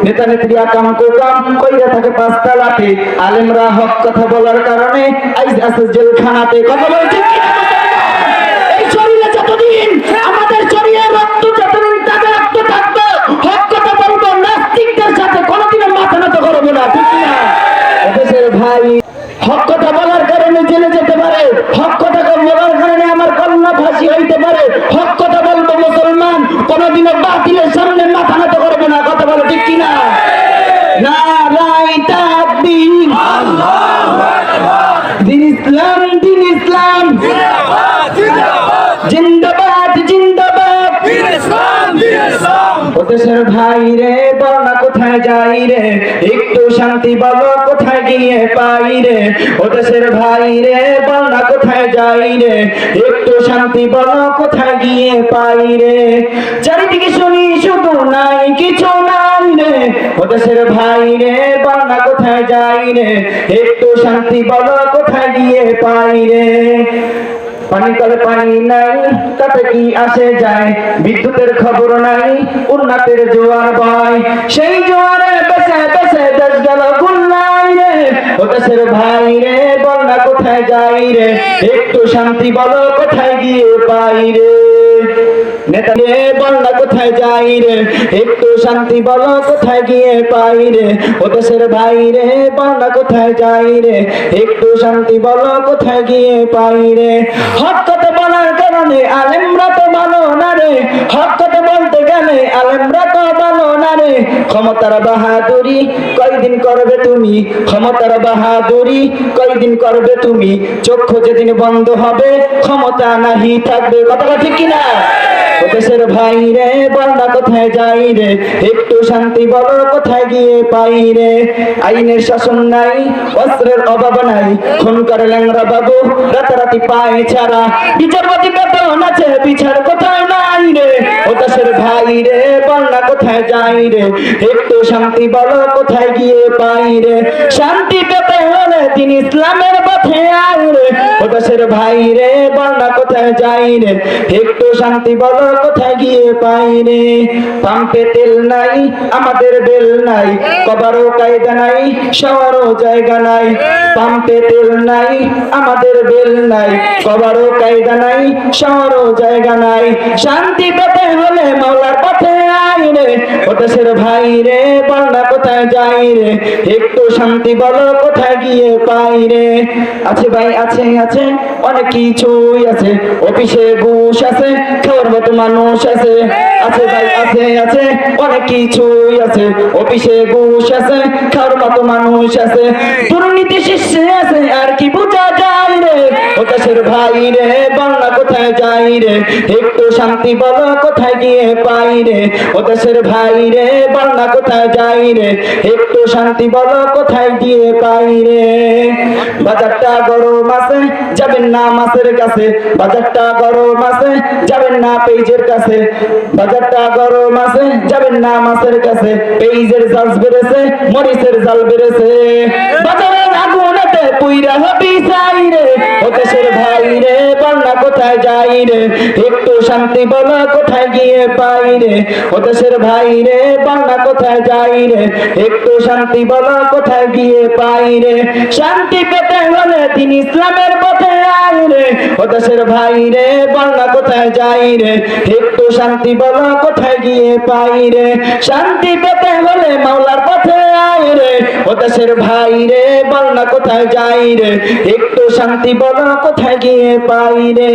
নেতা নেত্রী আকাম কুকাম কইরা থাকে পাঁচতলাতে, আলেমরা হক কথা বলার কারণে আইজ আছে জেলখানাতে। কথা বলছে এই শরীরে যতদিন আমাদের শরীরে রক্ত যতদিন তাদের রক্ত থাকবে, হক কথা বলবো, নাস্তিকদের সাথে কোনোদিনও মাথা নত করবো না, ঠিক না? দেশের ভাই হক কথা বলার কারণে জেলে যেতে পারে, হক কথা বলার কারণে আমার কন্যা ফাঁসি হইতে পারে, হক কথা বলবো মুসলমান, কোনোদিনও বাতিলের সামনে মাথা নত করবো না। কথা বলো ঠিক কিনা? নারায়ে তাকবীর, আল্লাহু আকবার, দিন ইসলাম, দিন ইসলাম, জিন্দাবাদ জিন্দাবাদ, দিন ইসলাম, দিন ইসলাম। ও দেশের ভাই রে বলনা কোথায় যাই রে, একটু শান্তি বলো কোথায় গিয়ে পাই রে। ও দেশের ভাই রে বলনা কোথায় যাই রে, একটু শান্তি বলো কোথায় গিয়ে পাই রে। চারিদিকে শুনি শুধু নাই কিছু নাই রে, ও দেশের ভাই রে বলনা কোথায় যাই রে, একটু শান্তি বলো কোথায় গিয়ে পাই রে। পানি কলে পানি নাই তাতে কি আসে যায়, বিদ্যুতের খবর নাই উন্নতের জোয়ার বয়, সেই জোয়ারে বেসে বেসে দেশ গেল গুল্লাই রে। ও দেশের ভাই রে বলনা কোথায় যাই রে, একটু শান্তি বলো কোথায় গিয়ে পাই রে। নেতা রে বলনা কোথায় যাই রে, একটু শান্তি বলো কোথায় গিয়ে পাই রে। ও দেশের ভাই রে বলনা কোথায় যাই রে, একটু শান্তি বলো কোথায় গিয়ে পাই রে। হক কথা বলার কারণে আলেমরা তো ভালো না রে, হক কথা বলতে গেলে আলেমরা তো ভালো না রে। ক্ষমতার বাহাদুরি কয়দিন করবে তুমি, ক্ষমতার বাহাদুরি কয়দিন করবে তুমি, চক্ষু যেদিন বন্ধ হবে ক্ষমতা নাহি থাকবে। কথাটা ঠিক কিনা? ও দেশের ভাই রে বলনা কোথায় যাই রে, একটু শান্তি বলো কোথায় গিয়ে পাই রে। আইনের শাসন নাই, অস্ত্রের অভাব নাই, খুন করে ল্যাংড়া বাবু রাতারাতি পায় ছাড়া, বিচারপতি বেতন আছে বিচার কোথায় নাই রে। ও দেশের ভাই রে বলনা কোথায় যাই রে, একটু শান্তি বলো কোথায় গিয়ে পাই রে। শান্তি পেতে হলে দিন ইসলামের পথে আয় রে। ও দেশের ভাই রে বলনা কোথায় যাই রে, একটু শান্তি বলো কোথায় গিয়ে পাই রে। পাম্পে তেল নাই আমাদের বেল নাই, কবারও কায়দা নাই সবারও জায়গা নাই। পাম্পে তেল নাই আমাদের বেল নাই, কবারও কায়দা নাই সবারও জায়গা নাই। শান্তি পেতে হলে মাওলার পথে আয় রে। ও দেশের ভাই রে বলনা কোথায় যাই রে, একটু শান্তি বলো কোথায় গিয়ে পাই রে। আছে ভাই আছে আছে অনেক কিছুই আছে, অফিসে ঘুষ আছে খাওয়ার মতো মানুষ আছে। আছে ভাই আছে আছে অনেক কিছুই আছে, অফিসে ঘুষ আছে খাওয়ার মতো মানুষ আছে। দুর্নীতি শীর্ষে আছে আর কি বোঝা যায় রে। ও দেশের ভাই রে বলনা কোথায় যাই রে, একটু শান্তি বলো কোথায় গিয়ে পাই রে। ও দেশের ভাই রে বলনা কোথায় যাই রে, একটু শান্তি বলো কোথায় গিয়ে পাই রে। বাজারটা গরম আছে যাবেন না মাছের কাছে, বাজারটা গরম আছে যাবেন না পেঁয়াজের কাছে, বাজারটা গরম আছে যাবেন না মাছের কাছে। পেঁয়াজের জাল বেড়েছে মরিচের জাল বেড়েছে, বাজারের আগুনেতে পুইরা হবি চাই রে। ও দেশের ভাই রে বলনা কোথায় যাই রে, একটু শান্তি বলো কোথায় গিয়ে পাই রে। ও দেশের ভাই রে বলনা কোথায় যাই রে, একটু শান্তি বলো কোথায় গিয়ে পাই রে। শান্তি পেতে হলে দিন ইসলামের পথে আয় রে। ও দেশের ভাই রে বলনা কোথায় যাই রে, একটু শান্তি বলো কোথায় গিয়ে পাই রে। শান্তি পেতে হলে মাওলার পথে আয় রে। ও দেশের ভাই রে বলনা কোথায় যাই রে, একটু শান্তি বলো কোথায় গিয়ে পাই রে।